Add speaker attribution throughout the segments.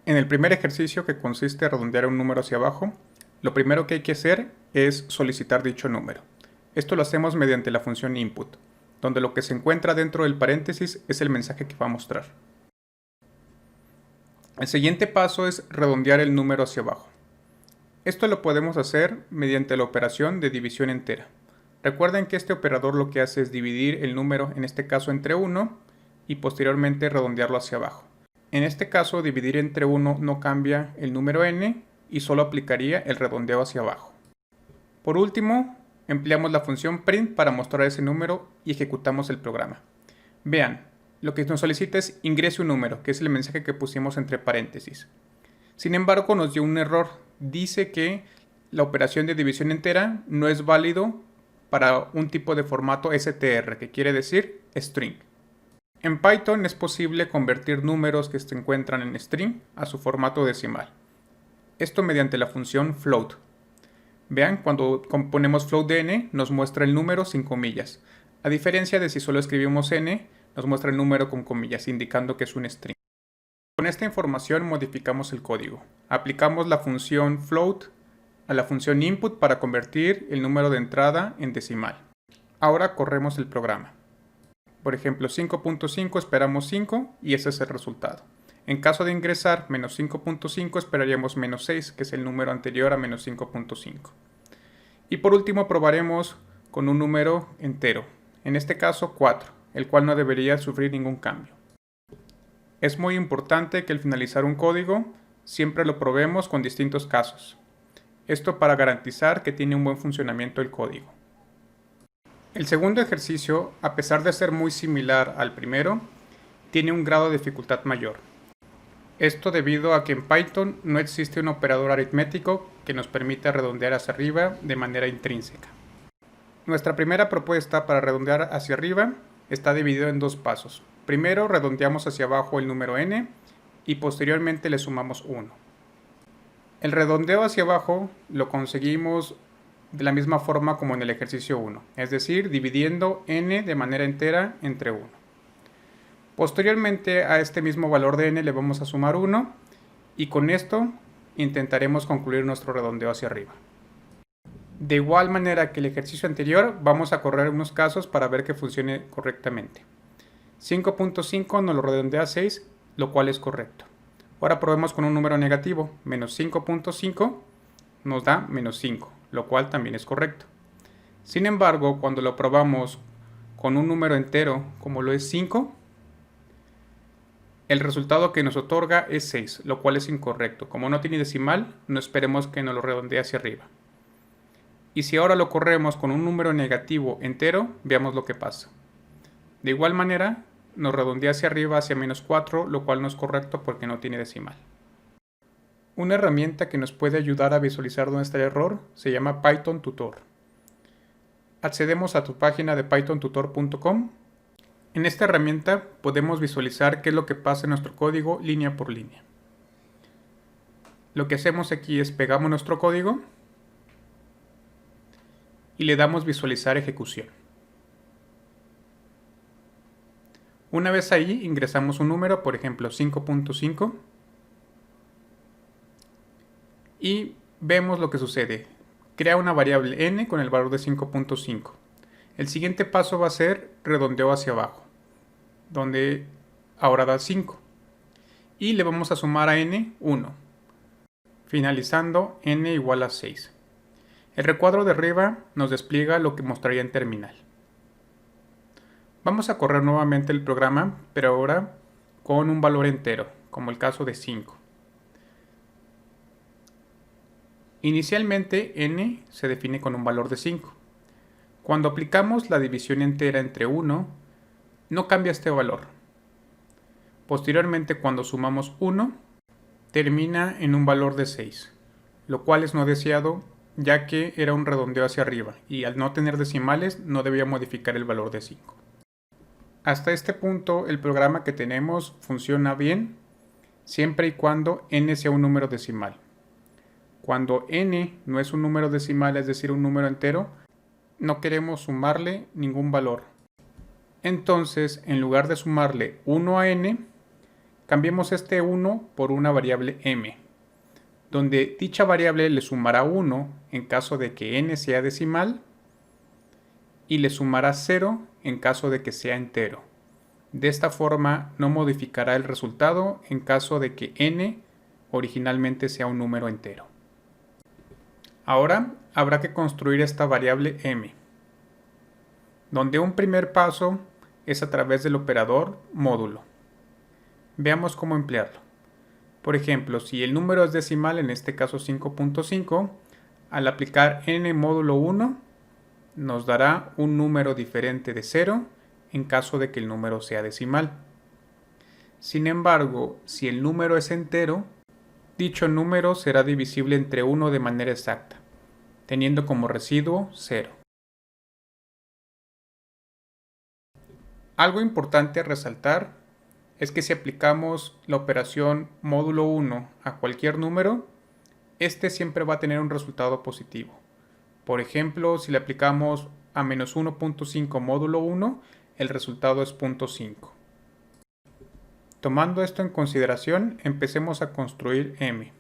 Speaker 1: En el primer ejercicio, que consiste en redondear un número hacia abajo, lo primero que hay que hacer es solicitar dicho número. Esto lo hacemos mediante la función input, donde lo que se encuentra dentro del paréntesis es el mensaje que va a mostrar. El siguiente paso es redondear el número hacia abajo. Esto lo podemos hacer mediante la operación de división entera. Recuerden que este operador lo que hace es dividir el número, en este caso entre 1, y posteriormente redondearlo hacia abajo. En este caso, dividir entre 1 no cambia el número n y solo aplicaría el redondeo hacia abajo. Por último, empleamos la función print para mostrar ese número y ejecutamos el programa. Vean, lo que nos solicita es ingrese un número, que es el mensaje que pusimos entre paréntesis. Sin embargo, nos dio un error. Dice que la operación de división entera no es válido para un tipo de formato str, que quiere decir string. En Python es posible convertir números que se encuentran en string a su formato decimal. Esto mediante la función float. Vean, cuando ponemos float de n, nos muestra el número sin comillas. A diferencia de si solo escribimos n, nos muestra el número con comillas, indicando que es un string. Con esta información modificamos el código. Aplicamos la función float a la función input para convertir el número de entrada en decimal. Ahora corremos el programa. Por ejemplo, 5.5 esperamos 5 y ese es el resultado. En caso de ingresar menos 5.5 esperaríamos menos 6, que es el número anterior a menos 5.5. Y por último probaremos con un número entero, en este caso 4, el cual no debería sufrir ningún cambio. Es muy importante que al finalizar un código siempre lo probemos con distintos casos. Esto para garantizar que tiene un buen funcionamiento el código. El segundo ejercicio, a pesar de ser muy similar al primero, tiene un grado de dificultad mayor. Esto debido a que en Python no existe un operador aritmético que nos permita redondear hacia arriba de manera intrínseca. Nuestra primera propuesta para redondear hacia arriba está dividida en dos pasos. Primero redondeamos hacia abajo el número n y posteriormente le sumamos 1. El redondeo hacia abajo lo conseguimos de la misma forma como en el ejercicio 1, es decir, dividiendo n de manera entera entre 1. Posteriormente a este mismo valor de n le vamos a sumar 1 y con esto intentaremos concluir nuestro redondeo hacia arriba. De igual manera que el ejercicio anterior, vamos a correr unos casos para ver que funcione correctamente. 5.5 nos lo redondea a 6, lo cual es correcto. Ahora probemos con un número negativo. Menos 5.5 nos da menos 5, lo cual también es correcto. Sin embargo, cuando lo probamos con un número entero, como lo es 5, el resultado que nos otorga es 6, lo cual es incorrecto. Como no tiene decimal, no esperemos que nos lo redondee hacia arriba. Y si ahora lo corremos con un número negativo entero, veamos lo que pasa. De igual manera, nos redondea hacia arriba hacia menos 4, lo cual no es correcto porque no tiene decimal. Una herramienta que nos puede ayudar a visualizar dónde está el error se llama Python Tutor. Accedemos a tu página de pythontutor.com. En esta herramienta podemos visualizar qué es lo que pasa en nuestro código línea por línea. Lo que hacemos aquí es pegamos nuestro código y le damos visualizar ejecución. Una vez ahí ingresamos un número, por ejemplo 5.5, y vemos lo que sucede. Crea una variable n con el valor de 5.5. El siguiente paso va a ser redondeo hacia abajo, donde ahora da 5. Y le vamos a sumar a n 1, finalizando n igual a 6. El recuadro de arriba nos despliega lo que mostraría en terminal. Vamos a correr nuevamente el programa, pero ahora con un valor entero, como el caso de 5. Inicialmente n se define con un valor de 5. Cuando aplicamos la división entera entre 1, no cambia este valor. Posteriormente, cuando sumamos 1, termina en un valor de 6, lo cual es no deseado ya que era un redondeo hacia arriba y al no tener decimales no debía modificar el valor de 5. Hasta este punto el programa que tenemos funciona bien siempre y cuando n sea un número decimal. Cuando n no es un número decimal, es decir, un número entero, no queremos sumarle ningún valor. Entonces, en lugar de sumarle 1 a n, Cambiemos este 1 por una variable m, donde dicha variable le sumará 1 en caso de que n sea decimal y le sumará 0 en caso de que sea entero. De esta forma no modificará el resultado en caso de que n originalmente sea un número entero. Ahora habrá que construir esta variable m, donde un primer paso es a través del operador módulo. Veamos cómo emplearlo. Por ejemplo, si el número es decimal, en este caso 5.5, al aplicar n módulo 1, nos dará un número diferente de 0 en caso de que el número sea decimal. Sin embargo, si el número es entero, dicho número será divisible entre 1 de manera exacta, teniendo como residuo 0. Algo importante a resaltar es que si aplicamos la operación módulo 1 a cualquier número, este siempre va a tener un resultado positivo. Por ejemplo, si le aplicamos a menos 1.5 módulo 1, el resultado es 0.5. Tomando esto en consideración, empecemos a construir m.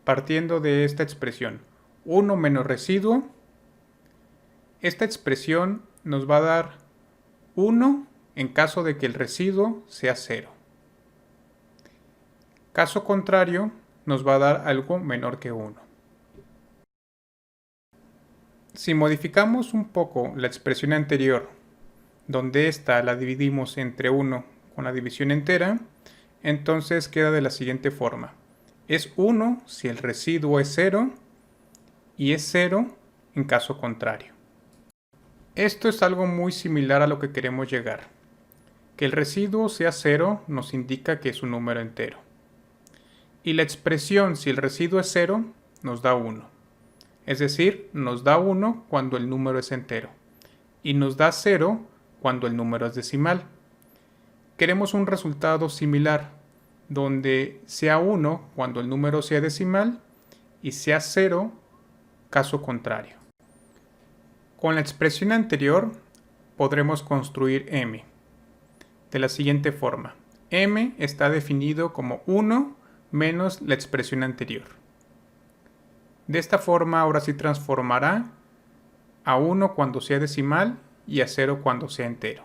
Speaker 1: Partiendo de esta expresión, 1 menos residuo, esta expresión nos va a dar 1 en caso de que el residuo sea 0. Caso contrario, nos va a dar algo menor que 1. Si modificamos un poco la expresión anterior, donde esta la dividimos entre 1 con la división entera, entonces queda de la siguiente forma. Es 1 si el residuo es 0 y es 0 en caso contrario. Esto es algo muy similar a lo que queremos llegar. Que el residuo sea 0 nos indica que es un número entero. Y la expresión si el residuo es 0 nos da 1. Es decir, nos da 1 cuando el número es entero. Y nos da 0 cuando el número es decimal. Queremos un resultado similar, donde sea 1 cuando el número sea decimal y sea 0 caso contrario. Con la expresión anterior podremos construir m de la siguiente forma. M está definido como 1 menos la expresión anterior. De esta forma ahora sí transformará a 1 cuando sea decimal y a 0 cuando sea entero.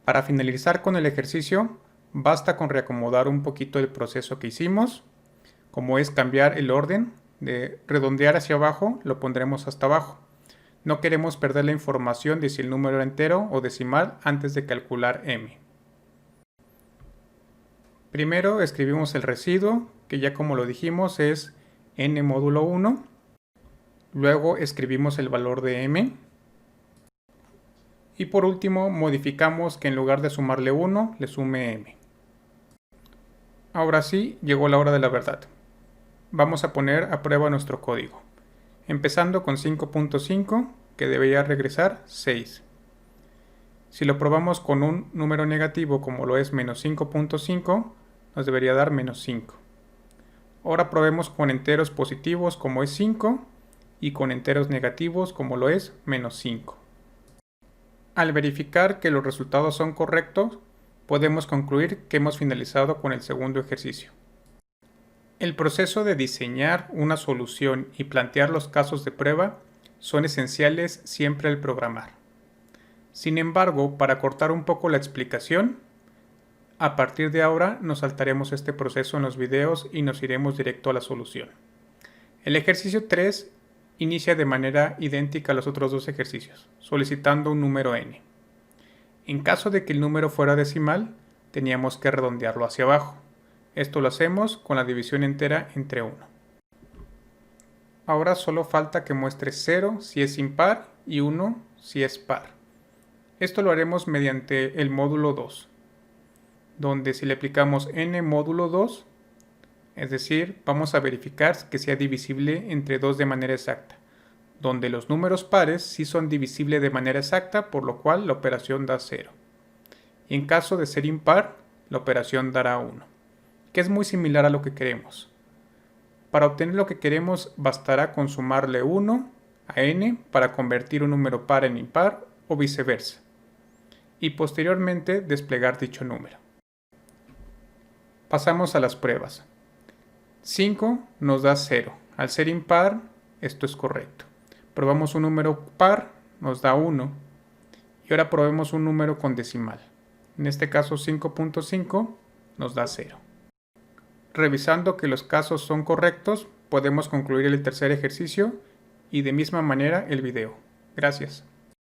Speaker 1: Para finalizar con el ejercicio, basta con reacomodar un poquito el proceso que hicimos, como es cambiar el orden, de redondear hacia abajo, lo pondremos hasta abajo. No queremos perder la información de si el número era entero o decimal antes de calcular m. Primero escribimos el residuo, que ya como lo dijimos es n módulo 1. Luego escribimos el valor de m. Y por último modificamos que en lugar de sumarle 1, le sume m. Ahora sí, llegó la hora de la verdad. Vamos a poner a prueba nuestro código. Empezando con 5.5, que debería regresar 6. Si lo probamos con un número negativo como lo es menos 5.5, nos debería dar menos 5. Ahora probemos con enteros positivos como es 5 y con enteros negativos como lo es menos 5. Al verificar que los resultados son correctos, podemos concluir que hemos finalizado con el segundo ejercicio. El proceso de diseñar una solución y plantear los casos de prueba son esenciales siempre al programar. Sin embargo, para cortar un poco la explicación, a partir de ahora nos saltaremos este proceso en los videos y nos iremos directo a la solución. El ejercicio 3 inicia de manera idéntica a los otros dos ejercicios, solicitando un número n. En caso de que el número fuera decimal, teníamos que redondearlo hacia abajo. Esto lo hacemos con la división entera entre 1. Ahora solo falta que muestre 0 si es impar y 1 si es par. Esto lo haremos mediante el módulo 2, donde si le aplicamos n módulo 2, es decir, vamos a verificar que sea divisible entre 2 de manera exacta, donde los números pares sí son divisibles de manera exacta, por lo cual la operación da 0. Y en caso de ser impar, la operación dará 1, que es muy similar a lo que queremos. Para obtener lo que queremos bastará con sumarle 1 a n para convertir un número par en impar o viceversa, y posteriormente desplegar dicho número. Pasamos a las pruebas. 5 nos da 0. Al ser impar, esto es correcto. Probamos un número par, nos da 1. Y ahora probemos un número con decimal. En este caso 5.5 nos da 0. Revisando que los casos son correctos, podemos concluir el tercer ejercicio y de misma manera el video. Gracias.